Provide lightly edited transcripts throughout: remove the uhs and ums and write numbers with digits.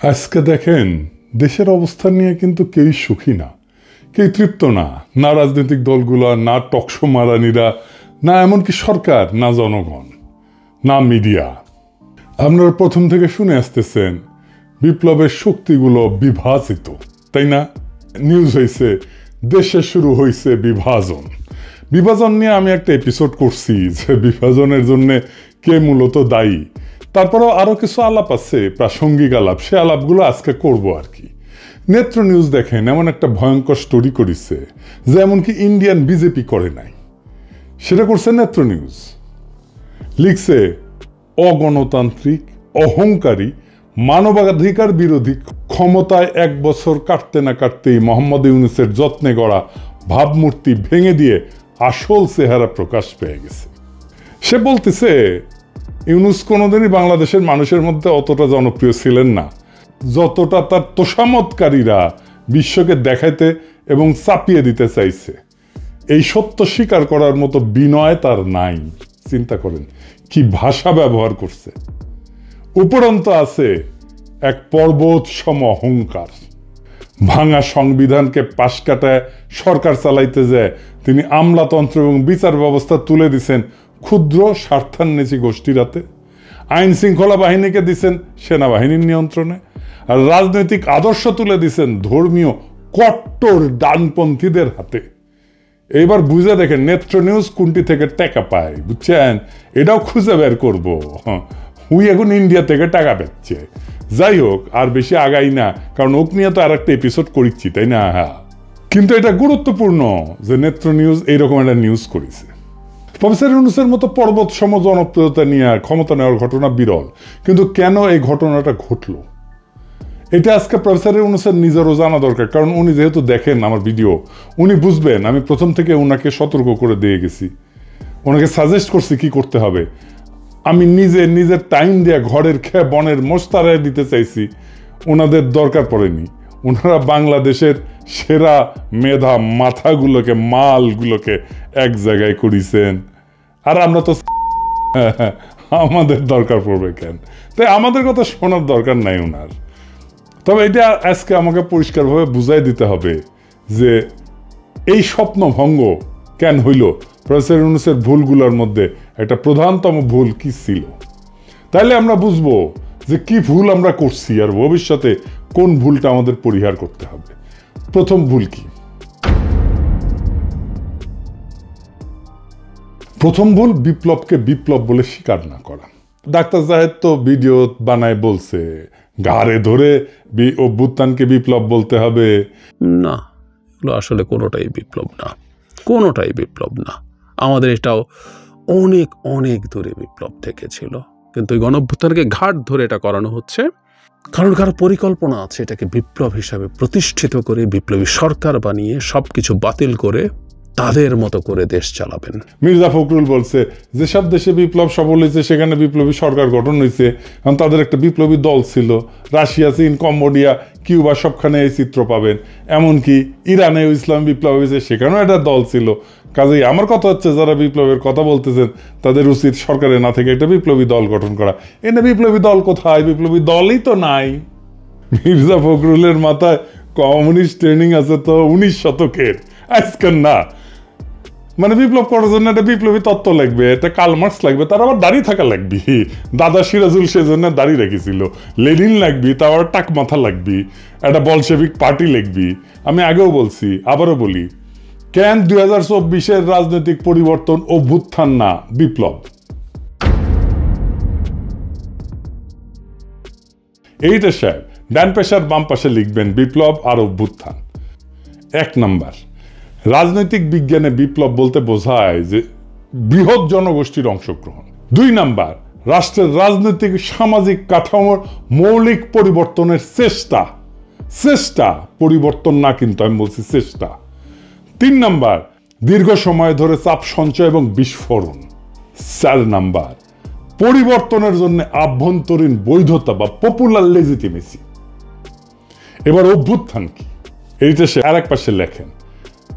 আজকে দেখেন দেশের অবস্থা নিয়ে কিন্তু কেউই সুখী না, কেউ তৃপ্ত না, না রাজনৈতিক দলগুলো, না টকশো মারানিরা, না এমনকি সরকার, না জনগণ, না মিডিয়া। আপনারা প্রথম থেকে শুনে আসতেছেন বিপ্লবের শক্তিগুলো বিভাজিত, তাই না? নিউজ হয়েছে দেশে শুরু হয়েছে বিভাজন। বিভাজন নিয়ে আমি একটা এপিসোড করছি যে বিভাজনের জন্য কে মূলত দায়ী। তারপরেও আরো কিছু আলাপ আছে, প্রাসঙ্গিক আলাপ, সে আলাপগুলো আজকে করব আর কি। নেত্র নিউজ দেখেন এমন একটা ভয়ঙ্কর স্টোরি করেছে যে এমনকি ইন্ডিয়ান বিজেপি করে নাই, সেটা করছে নেত্র নিউজ। লিখছে অগণতান্ত্রিক, অহংকারী, মানবাধিকার বিরোধী, ক্ষমতায় 1 বছর কাটতে না কাটতেই মোহাম্মদ ইউনূসের যত্নে গড়া ভাবমূর্তি ভেঙে দিয়ে আসল চেহারা প্রকাশ পেয়ে গেছে। সে বলতেছে ইউনূস কোনোদিনই বাংলাদেশের মানুষের মধ্যে অতটা জনপ্রিয় ছিলেন না যতটা তার তোষামতকারীরা বিশ্বকে দেখাইতে এবং চাপিয়ে দিতে চাইছে। এই সত্য স্বীকার করার মতো বিনয় তার নাই। চিন্তা করেন কি ভাষা ব্যবহার করছে। উপরন্ত আছে এক পর্বত সম অহংকার। ভাঙা সংবিধানকে পাশ কাটায় সরকার চালাইতে যায় তিনি আমলাতন্ত্র এবং বিচার ব্যবস্থা তুলে দিছেন ক্ষুদ্র স্বার্থান্বেষী গোষ্ঠীর হাতে। আইন শৃঙ্খলা বাহিনীকে দিচ্ছেন সেনাবাহিনীর নিয়ন্ত্রণে, আর রাজনৈতিক আদর্শ তুলে দিচ্ছেন ধর্মীয় কট্টর ডানপন্থীদের হাতে। এইবার বুঝে দেখেন নেত্র নিউজ কোনটি থেকে টাকা পায়, বুঝছেন? এটাও খুঁজে বের করবো। হুই এখন ইন্ডিয়া থেকে টাকা পাচ্ছে। যাই হোক, আর বেশি আগাই না, কারণ ওক নিয়ে তো আর একটা এপিসোড করিচ্ছি, তাই না? হ্যাঁ, কিন্তু এটা গুরুত্বপূর্ণ যে নেত্র নিউজ এইরকম একটা নিউজ করেছে। প্রফেসর ইউনূসের মতো পর্বত সম জনপ্রিয়তা নিয়ে ক্ষমতা নেওয়ার ঘটনা বিরল, কিন্তু কেন এই ঘটনাটা ঘটলো এটা আজকে প্রফেসর ইউনূসের নিজেরও জানা দরকার। কারণ উনি যেহেতু দেখেন আমার ভিডিও, উনি বুঝবেন আমি প্রথম থেকে ওনাকে সতর্ক করে দিয়ে গেছি, ওনাকে সাজেস্ট করছি কি করতে হবে। আমি নিজের টাইম দিয়ে ঘরের খেয়ে বনের মোস্তারায় দিতে চাইছি, ওনাদের দরকার পড়েনি। ওনারা বাংলাদেশের সেরা মেধা মাথাগুলোকে, মালগুলোকে এক জায়গায় করেছেন, আর আমরা তো আমাদের দরকার পড়বে কেন? তাই আমাদের কথা শোনার দরকার নাই ওনার। তবে এটা আজকে আমাকে পরিষ্কারভাবে বুঝাই দিতে হবে যে এই স্বপ্নভঙ্গ কেন হইল, প্রফেসর ইউনূসের ভুলগুলোর মধ্যে একটা প্রধানতম ভুল কি ছিল। তাইলে আমরা বুঝবো যে কি ভুল আমরা করছি আর ভবিষ্যতে কোন ভুলটা আমাদের পরিহার করতে হবে। প্রথম ভুল কি? প্রথম ভুল বিপ্লবকে বিপ্লব বলে স্বীকার না করা। ডাক্তার জাহেদ তো ভিডিও বানায় বলছে ঘাড়ে ধরে অভ্যুত্থানকে বিপ্লব বলতে হবে। না, এগুলো আসলে কোনোটাই বিপ্লব না, কোনোটাই বিপ্লব না। আমাদের এটাও অনেক অনেক দূরে বিপ্লব থেকে ছিল, কিন্তু এই গণঅভ্যুত্থানকে ঘাট ধরে এটা করানো হচ্ছে কারণ কারো পরিকল্পনা আছে এটাকে বিপ্লব হিসাবে প্রতিষ্ঠিত করে বিপ্লবী সরকার বানিয়ে সবকিছু বাতিল করে তাদের মতো করে দেশ চালাবেন। মির্জা ফখরুল বলছে যেসব দেশে বিপ্লব সফল হয়েছে সেখানে বিপ্লবী সরকার গঠন হয়েছে, কারণ তাদের একটা বিপ্লবী দল ছিল। রাশিয়া, চীন, কম্বোডিয়া, কিউবা সবখানে এই চিত্র পাবেন। এমনকি ইরানে ইসলাম বিপ্লব হয়েছে, সেখানেও একটা দল ছিল। কাজেই আমার কথা হচ্ছে যারা বিপ্লবের কথা বলতেছেন তাদের উচিত সরকারে না থেকে একটা বিপ্লবী দল গঠন করা। এনে বিপ্লবী দল কোথায়? বিপ্লবী দলই তো নাই। মির্জা ফখরুলের মাথায় কমিউনিস্ট ট্রেনিং আছে তো 19 শতকের, আজকের না। মানে বিপ্লব করার জন্য একটা বিপ্লবী তত্ত্ব লাগবে, একটা কার্ল মার্কস লাগবে, তার আবার দাড়ি থাকা লাগবে। দাদা সিরাজুল সেজন্য দাড়ি রেখেছিল। লেনিন লাগবি, তার আবার টাক মাথা লাগবি, একটা বলশেভিক পার্টি লাগবি। আমি আগেও বলছি, আবারও বলি, কেন 2024-এর রাজনৈতিক পরিবর্তন অভ্যুত্থান না বিপ্লব? এইটা সাহেব ডান পেশার বাম পাশে লিখবেন বিপ্লব আর অভ্যুত্থান। 1 নাম্বার, রাজনৈতিক বিজ্ঞানে বিপ্লব বলতে বোঝায় যে বৃহৎ জনগোষ্ঠীর অংশগ্রহণ। 2 নাম্বার, রাষ্ট্রের রাজনৈতিক সামাজিক কাঠামোর মৌলিক পরিবর্তনের চেষ্টা। চেষ্টা, পরিবর্তন না, কিন্তু আমি বলছি চেষ্টা। 3 নাম্বার, দীর্ঘ সময় ধরে চাপ সঞ্চয় এবং বিস্ফোরণ। 4 নাম্বার, পরিবর্তনের জন্য আভ্যন্তরীণ বৈধতা বা পপুলার লেজিটিমেসি। এবার অভ্যুত্থান কি, এইটা সে আরেক পাশে লেখেন।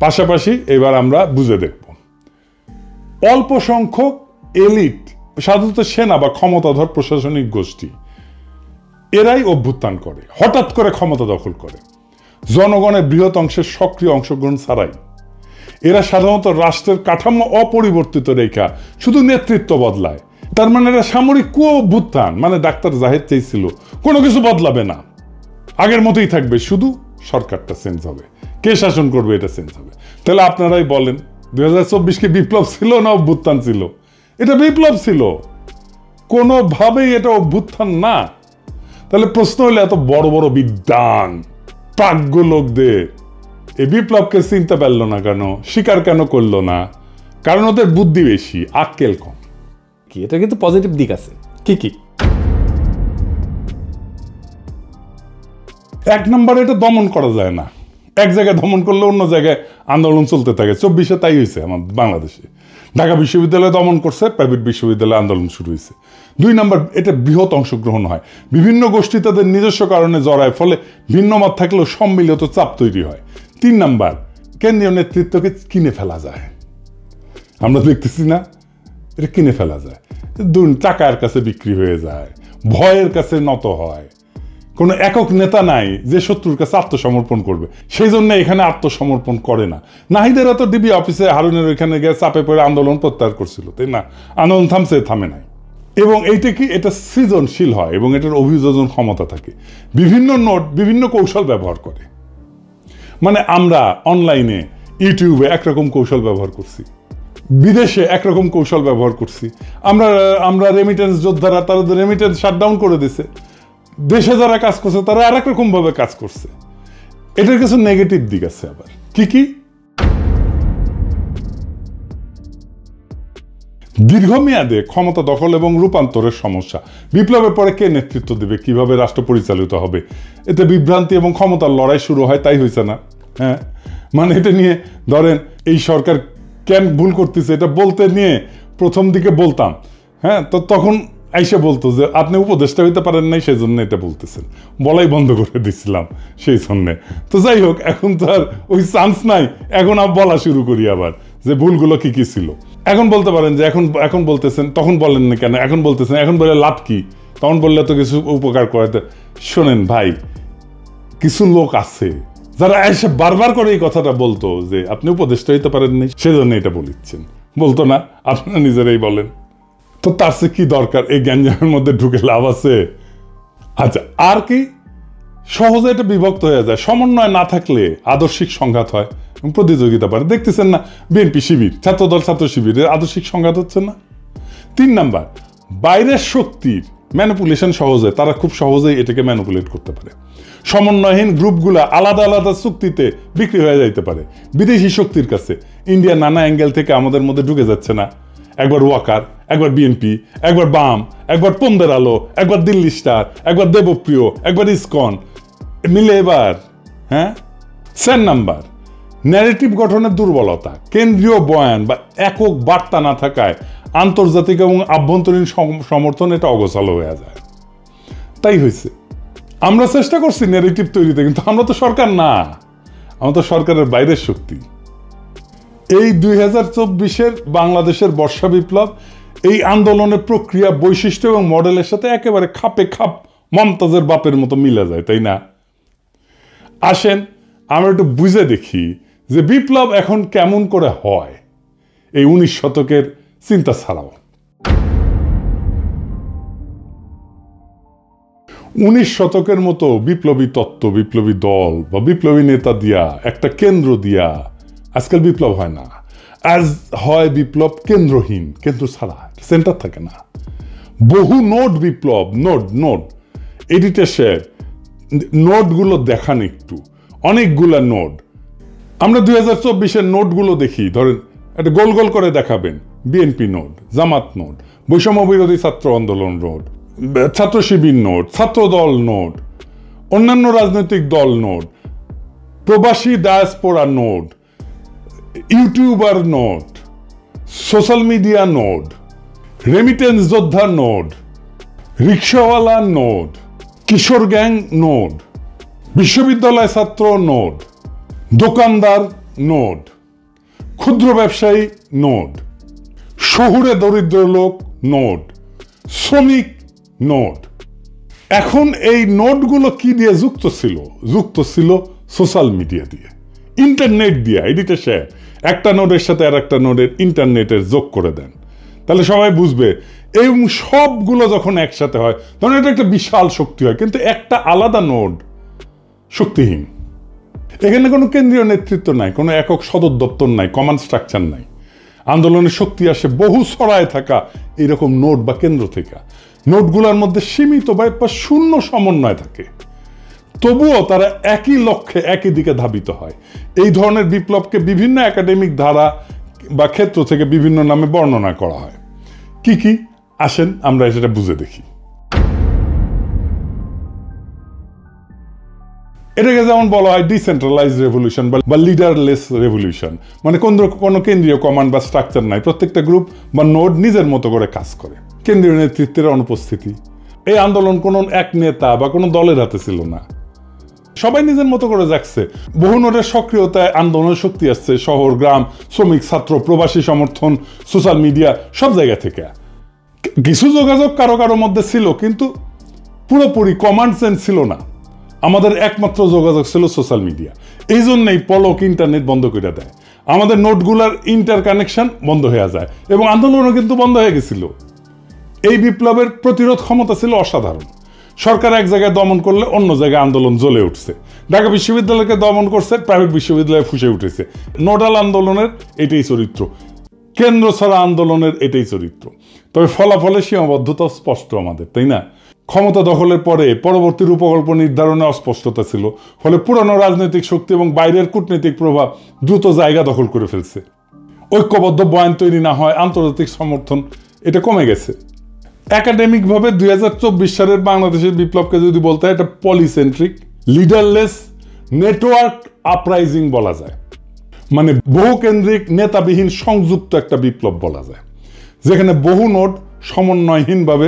পাশাপাশি এবার আমরা বুঝে দেখব। অল্প সংখ্যক এলিট, সাধারণত সেনা বা ক্ষমতাধর প্রশাসনিক গোষ্ঠী, এরাই অভ্যুত্থান করে, হঠাৎ করে ক্ষমতা দখল করে জনগণের বৃহৎ অংশের সক্রিয় অংশগ্রহণ ছাড়াই। এরা সাধারণত রাষ্ট্রের কাঠামো অপরিবর্তিত রেখা শুধু নেতৃত্ব বদলায়। তার মানে এরা সামরিক অভ্যুত্থান, মানে ডাক্তার জাহেদ চেয়েছিল কোনো কিছু বদলাবে না, আগের মতোই থাকবে, শুধু সরকারটা চেঞ্জ হবে, কে শাসন করবে এটা চেঞ্জ হবে। তাহলে আপনারাই বলেন 2024 কি বিপ্লব ছিল না অভ্যুত্থান ছিল? এটা বিপ্লব ছিল, কোনোভাবেই এটা অভ্যুত্থান না। তাহলে প্রশ্ন হলো এত বড় বড় বিদ্বান প্রাজ্ঞ লোকদের এই বিপ্লবকে চিনতে পারলো না কেন, স্বীকার কেন করলো না? কারণ ওদের বুদ্ধি বেশি, আক্কেল কম। কি এটা কিন্তু পজিটিভ দিক আছে। কি কি? এক নম্বরে এটা দমন করা যায় না, এক জায়গায় দমন করলে অন্য জায়গায় আন্দোলন চলতে থাকে। 24-এ তাই হয়েছে আমাদের বাংলাদেশে। ঢাকা বিশ্ববিদ্যালয় দমন করছে, প্রাইভেট বিশ্ববিদ্যালয়ে আন্দোলন শুরু হয়েছে। 2 নম্বর, এটা বৃহৎ অংশগ্রহণ হয়, বিভিন্ন গোষ্ঠী তাদের নিজস্ব কারণে জড়ায়, ফলে ভিন্ন মত থাকলেও সম্মিলিত চাপ তৈরি হয়। 3 নম্বর, কেন্দ্রীয় নেতৃত্বকে কিনে ফেলা যায়। আমরা দেখতেছি না, এটা কিনে ফেলা যায়, টাকার কাছে বিক্রি হয়ে যায়, ভয়ের কাছে নত হয়। কোনো একক নেতা নাই যে শত্রুর কাছে আত্মসমর্পণ করবে, সেই জন্য এখানে আত্মসমর্পণ করে না। নাহিদেরা তো ডিবি অফিসে হারুনের ওইখানে গিয়ে চাপে পড়ে আন্দোলন প্রত্যাহার করছিল, তাই না? আন্দোলন থামে নাই। এবং এইটা কি, এটা সৃজনশীল হয় এবং এটার অভিযোজন ক্ষমতা থাকে। বিভিন্ন নোট বিভিন্ন কৌশল ব্যবহার করে। মানে আমরা অনলাইনে ইউটিউবে একরকম কৌশল ব্যবহার করছি, বিদেশে একরকম কৌশল ব্যবহার করছি। আমরা রেমিটেন্স যোদ্ধারা তাদের রেমিটেন্স শাটডাউন করে দিছে, দেশে যারা কাজ করছে তারা আর এক রকম ভাবে কাজ করছে। এটার কিছু নেগেটিভ দিক আছে আবার। কি কি? দীর্ঘমেয়াদে ক্ষমতা দখল এবং রূপান্তরের সমস্যা। বিপ্লবের পরে কে নেতৃত্ব দেবে, কিভাবে রাষ্ট্র পরিচালিত হবে, এতে বিভ্রান্তি এবং ক্ষমতার লড়াই শুরু হয়। তাই হয়েছে না? হ্যাঁ, মানে এটা নিয়ে ধরেন এই সরকার কেন ভুল করতেছে এটা বলতে নিয়ে প্রথম দিকে বলতাম, হ্যাঁ, তো তখন আইসা বলতো যে আপনি উপদেষ্টা হইতে পারেন নাই, সেই জন্য এটা বলতেছেন, বলাই বন্ধ করে দিছিলাম সেই জন্যে। তো যাই হোক, এখন তো আর ওই চান্স নাই, এখন আর বলা শুরু করি আবার যে ভুলগুলো কি কি ছিল। এখন বলতে পারেন যে এখন বলতেছেন, তখন বলেন না কেন, এখন বলতেছেন, এখন বলে লাভ কি, তখন বললে তো কিছু উপকার করাতে। শোনেন ভাই, কিছু লোক আছে যারা এসে বারবার করে এই কথাটা বলতো যে আপনি উপদেষ্টা হইতে পারেন নাই, সেজন্য এটা বলিচ্ছেন, বলতো না? আপনারা নিজেরাই বলেন তো, তার সে কি দরকার এই গ্যাঞ্জামের মধ্যে ঢুকে লাভ আছে? আচ্ছা, আর কি? সহজে এটা বিভক্ত হয়ে যায়, সমন্বয় না থাকলে আদর্শিক সংঘাত হয়, প্রতিযোগিতা বাড়ে। দেখতেছেন না, বিএনপি শিবির, ছাত্রদল ছাত্র শিবিরের আদর্শিক সংঘাত হচ্ছে না? 3 নাম্বার, বাইরের শক্তির ম্যানিপুলেশন সহজে, তারা খুব সহজেই এটাকে ম্যানিপুলেট করতে পারে। সমন্বয়হীন গ্রুপগুলা আলাদা আলাদা চুক্তিতে বিক্রি হয়ে যাইতে পারে বিদেশি শক্তির কাছে। ইন্ডিয়া নানা অ্যাঙ্গেল থেকে আমাদের মধ্যে ঢুকে যাচ্ছে না, একবার ওয়াকার, একবার বিএনপি, একবার বাম, একবার পন্দের আলো, একবার দিল্লি স্টার, একবার দেবপ্রিয়, একবার ইসকন মিলে এবার। হ্যাঁ। 4 নাম্বার, ন্যারেটিভ গঠনের দুর্বলতা, কেন্দ্রীয় বয়ান বা একক বার্তা না থাকায় আন্তর্জাতিক এবং আভ্যন্তরীণ সমর্থন এটা অগোছালো হয়ে যায়। তাই হয়েছে, আমরা চেষ্টা করছি ন্যারেটিভ তৈরিতে, কিন্তু আমরা তো সরকার না, আমরা তো সরকারের বাইরের শক্তি। এই 2024-এর বাংলাদেশের বর্ষা বিপ্লব এই আন্দোলনের প্রক্রিয়া, বৈশিষ্ট্য এবং মডেলের সাথে একেবারে খাপে খাপ মমতাজের বাপের মতো মিলে যায়, তাই না? আসেন আমরা একটু বুঝে দেখি যে বিপ্লব এখন কেমন করে হয় এই 19 শতকের চিন্তা ছাড়াও। 19 শতকের মতো বিপ্লবী তত্ত্ব, বিপ্লবী দল বা বিপ্লবী নেতা দিয়া, একটা কেন্দ্র দিয়া আজকাল বিপ্লব হয় না। আজ হয় বিপ্লব কেন্দ্রহীন, কেন্দ্র ছাড়া, সেন্টার থাকে না। বহু নোট বিপ্লব, নোট এডিটর শেয়ার, নোটগুলো দেখান একটু, অনেকগুলা নোট। আমরা 2024-এর নোটগুলো দেখি, ধরেন একটা গোল গোল করে দেখাবেন, বিএনপি নোট, জামাত নোট, বৈষম্য বিরোধী ছাত্র আন্দোলন নোট, ছাত্র শিবির নোট, ছাত্র দল নোট, অন্যান্য রাজনৈতিক দল নোট, প্রবাসী diaspora note, YouTuber note, social media note, remittance যোদ্ধা নোট, রিক্সাওয়ালা নোট, কিশোর গ্যাং নোট, বিশ্ববিদ্যালয় ছাত্র নোট, দোকানদার নোট, ক্ষুদ্র ব্যবসায়ী নোট, শহুরে দরিদ্র লোক নোট, শ্রমিক নোট, এখন এই নোটগুলো কি দিয়ে যুক্ত ছিল? যুক্ত ছিল সোশ্যাল মিডিয়া দিয়ে, ইন্টারনেট দিয়ে। এডিটে সে একটা নোটের সাথে আর একটা নোটের ইন্টারনেটের যোগ করে দেন, তাহলে সবাই বুঝবে। এই সবগুলো যখন একসাথে হয় তখন এটা একটা বিশাল শক্তি হয়, কিন্তু একটা আলাদা নোড শক্তিহীন। এখানে কোনো কেন্দ্রীয় নেতৃত্ব নাই, কোনো একক সদর দপ্তর নাই, কমান্ড স্ট্রাকচার নাই। আন্দোলনের শক্তি আসে বহু ছড়ায় থাকা এইরকম নোট বা কেন্দ্র থেকে। নোটগুলোর মধ্যে সীমিত বা শূন্য সমন্বয় থাকে, তবুও তারা একই লক্ষ্যে একই দিকে ধাবিত হয়। এই ধরনের বিপ্লবকে বিভিন্ন একাডেমিক ধারা বা ক্ষেত্র থেকে বিভিন্ন নামে বর্ণনা করা হয়। কি কি আসেন আমরা সেটা বুঝে দেখি। এটাকে যেমন বলা হয় ডিসেন্ট্রালাইজ রেভলিউশন বা লিডারলেস রেভলিউশন, মানে কোনো কেন্দ্রীয় কমান্ড বা স্ট্রাকচার নাই, প্রত্যেকটা গ্রুপ বা নোড নিজের মতো করে কাজ করে। কেন্দ্রীয় নেতৃত্বের অনুপস্থিতি। এই আন্দোলন কোনো এক নেতা বা কোনো দলের হাতে ছিল না, সবাই নিজের মতো করে যাচ্ছে। বহু নোটের সক্রিয়তায় আন্দোলনের শক্তি আসছে শহর, গ্রাম, শ্রমিক, ছাত্র, প্রবাসী সমর্থন, সোশ্যাল মিডিয়া, সব জায়গা থেকে। কিছু যোগাযোগ কারো কারো মধ্যে ছিল, কিন্তু পুরোপুরি কমান্ড সেন্স ছিল না। আমাদের একমাত্র যোগাযোগ ছিল সোশ্যাল মিডিয়া। এই জন্যই পলক ইন্টারনেট বন্ধ করে দেয়, আমাদের নোটগুলার ইন্টার কানেকশন বন্ধ হয়ে যায়, এবং আন্দোলনও কিন্তু বন্ধ হয়ে গেছিল। এই বিপ্লবের প্রতিরোধ ক্ষমতা ছিল অসাধারণ। সরকার এক জায়গায় দমন করলে অন্য জায়গায় আন্দোলন জ্বলে উঠছে। ঢাকা বিশ্ববিদ্যালয়কে দমন করছে, প্রাইভেট বিশ্ববিদ্যালয়ে ফুসে উঠেছে। নোডাল আন্দোলনের এটাই চরিত্র, কেন্দ্র ছাড়া আন্দোলনের এটাই চরিত্র। তবে ফলাফলের সীমাবদ্ধতা স্পষ্ট আমাদের, তাই না? ক্ষমতা দখলের পরে পরবর্তী রূপকল্প নির্ধারণে অস্পষ্টতা ছিল, ফলে পুরানো রাজনৈতিক শক্তি এবং বাইরের কূটনৈতিক প্রভাব দ্রুত জায়গা দখল করে ফেলছে। ঐক্যবদ্ধ বয়ান তৈরি না হয়, আন্তর্জাতিক সমর্থন এটা কমে গেছে। একাডেমিকভাবে 2024 সালের বাংলাদেশের বিপ্লবকে যদি বলতে হয়, এটা পলিসেন্ট্রিক, লিডারলেস, নেটওয়ার্ক আপরাইজিং বলা যায়। মানে বহুকেন্দ্রিক, নেতাবিহীন, সংযুক্ত একটা বিপ্লব বলা যায়, যেখানে বহু নোট সমন্বয়হীনভাবে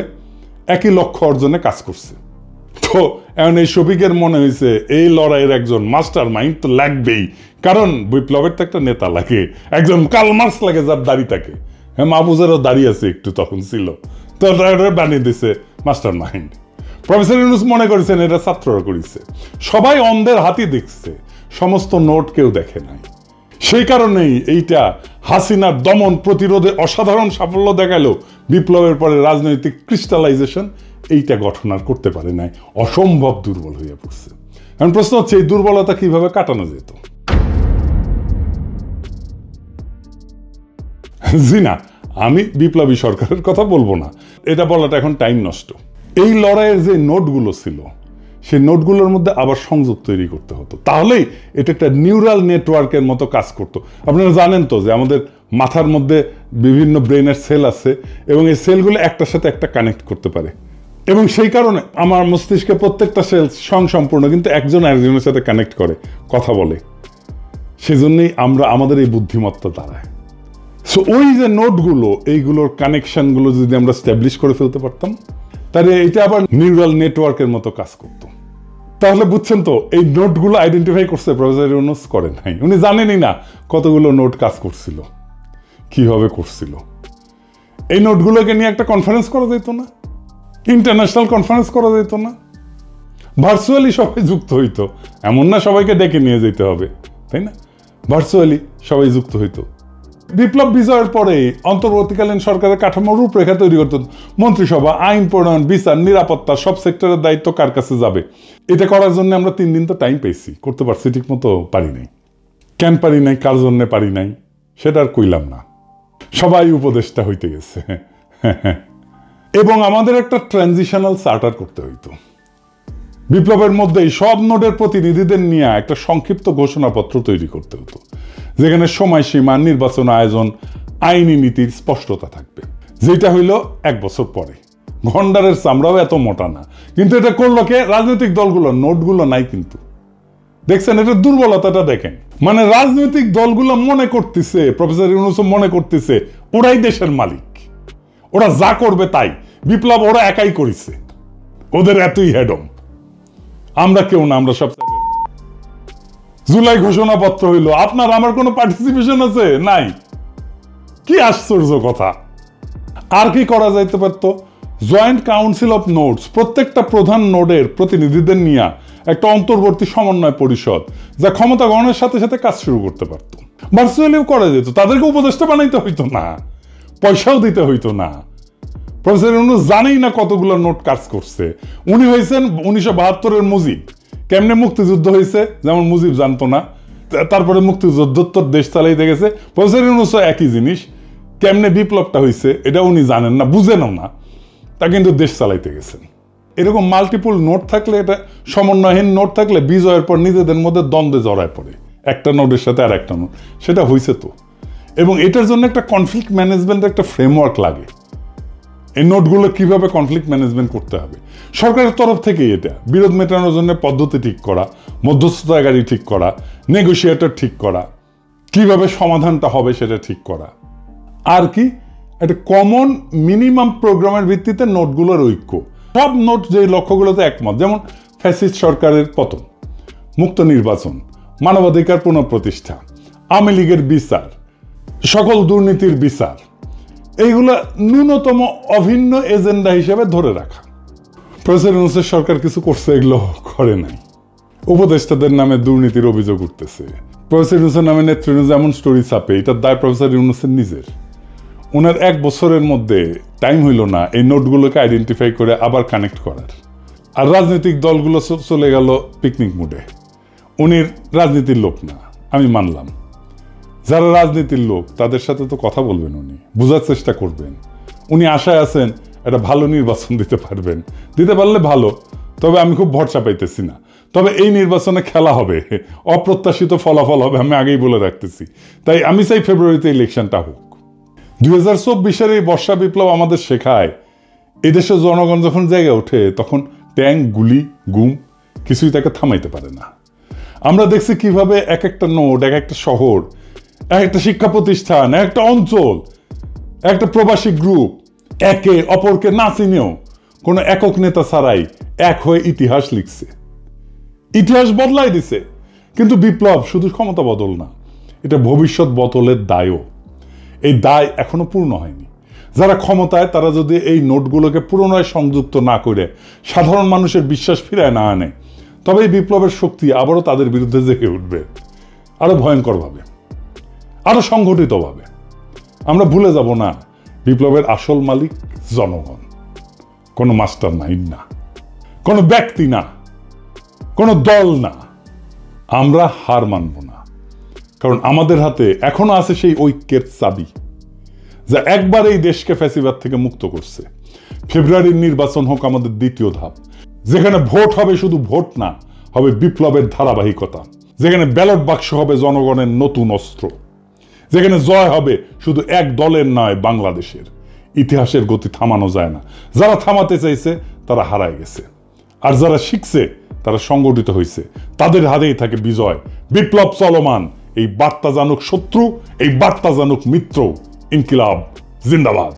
একই লক্ষ্য অর্জনে কাজ করছে। তো এখন এই শফিকের মনে হয়েছে এই লড়াইয়ের একজন মাস্টার মাইন্ড তো লাগবেই, কারণ বিপ্লবের তো একটা নেতা লাগে, একজন কার্ল মার্কস লাগে যার দাড়ি থাকে। হ্যাঁ, মাহফুজেরও দাড়ি আছে একটু, তখন ছিল, তো বানিয়ে দিছে মাস্টার মাইন্ড। প্রফেসর ইউনূস মনে করেছেন এটা ছাত্ররা করেছে। সবাই অন্ধের হাতি দেখছে, সমস্ত নোট কেউ দেখে নাই। সেই কারণেই এইটা হাসিনার দমন প্রতিরোধে অসাধারণ সাফল্য দেখালো, বিপ্লবের পরে রাজনৈতিক ক্রিস্টালাইজেশন এইটা গঠন আর করতে পারে নাই, অসম্ভব দুর্বল হয়ে পড়ছে। এখন প্রশ্ন হচ্ছে এই দুর্বলতা কিভাবে কাটানো যেত? জি না, আমি বিপ্লবী সরকারের কথা বলবো না, এটা বলাটা এখন টাইম নষ্ট। এই লড়াইয়ের যে নোটগুলো ছিল, সেই নোটগুলোর মধ্যে আবার সংযোগ তৈরি করতে হতো, তাহলেই এটা একটা নিউরাল নেটওয়ার্কের মতো কাজ করতো। আপনারা জানেন তো যে আমাদের মাথার মধ্যে বিভিন্ন ব্রেনের সেল আছে, এবং এই সেলগুলো একটার সাথে একটা কানেক্ট করতে পারে, এবং সেই কারণে আমার মস্তিষ্কে প্রত্যেকটা সেল স্বয়ংসম্পূর্ণ, কিন্তু একজন আরেকজনের সাথে কানেক্ট করে, কথা বলে। সেজন্যই আমরা আমাদের এই বুদ্ধিমত্তা দাঁড়ায়। সো ওই যে নোটগুলো, এইগুলোর কানেকশনগুলো যদি আমরা স্ট্যাবলিশ করে ফেলতে পারতাম, তাহলে এটা আবার নিউরাল নেটওয়ার্কের মতো কাজ করত। তাহলে বুঝছেন তো, এই নোটগুলো আইডেন্টিফাই করছে প্রফেসর ইউনূস, করেন নাই। উনি জানেনই না কতগুলো নোট কাজ করছিল, কিভাবে করছিল। এই নোটগুলোকে নিয়ে একটা কনফারেন্স করা যেত না? ইন্টারন্যাশনাল কনফারেন্স করা যেত না? ভার্চুয়ালি সবাই যুক্ত হইতো, এমন না সবাইকে ডেকে নিয়ে যেতে হবে, তাই না? ভার্চুয়ালি সবাই যুক্ত হইতো। বিপ্লব বিজয়ের পরে অন্তর্বর্তীকালীন সরকারের কাঠামোর রূপরেখা তৈরি করতে মন্ত্রিসভা, আইন প্রণয়ন, বিচার, নিরাপত্তা, সব সেক্টরের দায়িত্ব কার কাছে যাবে, এটা করার জন্য আমরা 3 দিন তো টাইম পেয়েছি, করতে পারছি ঠিক মতো? পারি নাই। কেন পারি নাই, কার জন্য পারি নাই, সেটা আর কইলাম না। সবাই উপদেষ্টা হইতে গেছে। এবং আমাদের একটা ট্রানজিশনাল চার্টার করতে হইতো। বিপ্লবের মধ্যেই সব নোডের প্রতিনিধিদের নিয়ে একটা সংক্ষিপ্ত ঘোষণাপত্র তৈরি করতে হতো, যেখানে সময়সীমা, নির্বাচন আয়োজন, আইনি নীতির স্পষ্টতা থাকবে। যেটা হইল 1 বছর পরে। গন্ডারের চামড়াও এত মোটা না, কিন্তু এটা করলো কে? রাজনৈতিক দলগুলো। নোটগুলো নাই কিন্তু। দেখছেন এটা দুর্বলতাটা? দেখেন, মানে রাজনৈতিক দলগুলো মনে করতেছে, প্রফেসর ইউনূস মনে করতেছে ওরাই দেশের মালিক, ওরা যা করবে তাই। বিপ্লব ওরা একাই করেছে, ওদের এতই হেডম, আমরা কেউ না, আমরা সব। জুলাই ঘোষণাপত্র হইল, আপনার আমার কোনো পার্টিসিপেশন আছে? নাই। কি আশ্চর্য কথা! আর কি করা যাইতে পারতো? জয়েন্ট কাউন্সিল অফ নোডস, প্রত্যেকটা প্রধান নোডের প্রতিনিধিদের নিয়ে একটা অন্তর্বর্তী সমন্বয় পরিষদ, যা ক্ষমতা গ্রহণের সাথে সাথে কাজ শুরু করতে পারত। ভার্চুয়ালিও করা যেত, তাদেরকে উপদেষ্টা বানাইতে হইতো না, পয়সাও দিতে হইতো না। প্রফেসর ইউনূস জানেই না কতগুলো নোট কাজ করছে। উনি হয়েছেন 1972-এর মুজিব। কেমনে মুক্তিযুদ্ধ হয়েছে যেমন মুজিব জানতো না, তারপরে মুক্তিযুদ্ধোত্তর দেশ চালাইতে গেছে। প্রফেসর ইউনূসও একই জিনিস, কেমনে বিপ্লবটা হয়েছে এটা উনি জানেন না, বুঝেনও না, তা কিন্তু দেশ চালাইতে গেছেন। এরকম মাল্টিপল নোট থাকলে, এটা সমন্বয়হীন নোট থাকলে বিজয়ের পর নিজেদের মধ্যে দ্বন্দ্বে জড়ায় পড়ে, একটা নোটের সাথে আর একটা নোট। সেটা হয়েছে তো। এবং এটার জন্য একটা কনফ্লিক্ট ম্যানেজমেন্টের একটা ফ্রেমওয়ার্ক লাগে। এই নোটগুলো কিভাবে কনফ্লিক্ট ম্যানেজমেন্ট করতে হবে, সরকারের তরফ থেকেই এটা বিরোধ মেটানোর জন্য পদ্ধতি ঠিক করা, মধ্যস্থতাকারী ঠিক করা, নেগোসিয়েটর ঠিক করা, কিভাবে সমাধানটা হবে সেটা ঠিক করা। আর কি একটা কমন মিনিমাম প্রোগ্রামের ভিত্তিতে নোটগুলোর ঐক্য। সব নোট যে লক্ষ্যগুলোতে একমত, যেমন ফ্যাসিস্ট সরকারের পতন, মুক্ত নির্বাচন, মানবাধিকার পুনঃপ্রতিষ্ঠা, আওয়ামী লীগের বিচার, সকল দুর্নীতির বিচার, এইগুলা ন্যূনতম অভিন্ন এজেন্ডা হিসেবে ধরে রাখা। প্রফেসর ইউনূসের সরকার কিছু করছে, এগুলো করে নাই। উপদেষ্টাদের নামে দুর্নীতির অভিযোগ উঠতেছে। প্রফেসর ইউনূসের নামে নেতৃত্ব এমন স্টোরি ছাপে, এটার দায় প্রফেসর ইউনূসের নিজের। ওনার 1 বছরের মধ্যে টাইম হইল না এই নোটগুলোকে আইডেন্টিফাই করে আবার কানেক্ট করার। আর রাজনৈতিক দলগুলো চলে গেল পিকনিক মুডে। উনি রাজনীতির লোক না, আমি মানলাম। যারা রাজনীতির লোক তাদের সাথে তো কথা বলবেন, উনি বোঝার চেষ্টা করবেন। উনি আশায় আছেন একটা ভালো নির্বাচন দিতে পারবেন, দিতে পারলে ভালো। তবে আমি খুব ভরসা পাইতেছি না। তবে এই নির্বাচনে খেলা হবে, অপ্রত্যাশিত ফলাফল হবে, আমি আগেই বলে রাখতেছি। তাই আমি চাই ফেব্রুয়ারিতে ইলেকশনটা হোক। 2024-এর এই বর্ষা বিপ্লব আমাদের শেখায়, এদেশের জনগণ যখন জেগে ওঠে তখন ট্যাঙ্ক, গুলি, গুম কিছুই তাকে থামাইতে পারে না। আমরা দেখছি কিভাবে এক একটা নোট, এক একটা শহর, এক একটা শিক্ষা প্রতিষ্ঠান, একটা অঞ্চল, একটা প্রবাসী গ্রুপ একে অপরকে না চিনেও কোনো একক নেতা ছাড়াই এক হয়ে ইতিহাস লিখছে, ইতিহাস বদলাই দিছে। কিন্তু বিপ্লব শুধু ক্ষমতা বদল না, এটা ভবিষ্যৎ বদলের দায়ও। এই দায় এখনো পূর্ণ হয়নি। যারা ক্ষমতায়, তারা যদি এই নোটগুলোকে পুনরায় সংযুক্ত না করে সাধারণ মানুষের বিশ্বাস ফিরায় না আনে, তবে এই বিপ্লবের শক্তি আবারও তাদের বিরুদ্ধে জেগে উঠবে, আরো ভয়ঙ্করভাবে, আরো সংগঠিতভাবে। আমরা ভুলে যাব না, বিপ্লবের আসল মালিক জনগণ, কোনো মাস্টার মাইন্ড না, কোনো ব্যক্তি না, কোনো দল না। আমরা হার মানব না, কারণ আমাদের হাতে এখনো আছে সেই ঐক্যের চাবি, যা একবার এই দেশকে ফ্যাসিবাদ থেকে মুক্ত করছে। ফেব্রুয়ারির নির্বাচন হোক আমাদের দ্বিতীয় ধাপ, যেখানে ভোট হবে শুধু ভোট না, হবে বিপ্লবের ধারাবাহিকতা, যেখানে ব্যালট বাক্স হবে জনগণের নতুন অস্ত্র, যেখানে জয় হবে শুধু এক দলের নয়, বাংলাদেশের। ইতিহাসের গতি থামানো যায় না। যারা থামাতে চাইছে তারা হারায় গেছে, আর যারা শিখছে তারা সংগঠিত হয়েছে, তাদের হাতেই থাকে বিজয়। বিপ্লব চলমান, এই বার্তা জানুক শত্রু, এই বার্তা জানুক মিত্র। ইনকিলাব জিন্দাবাদ।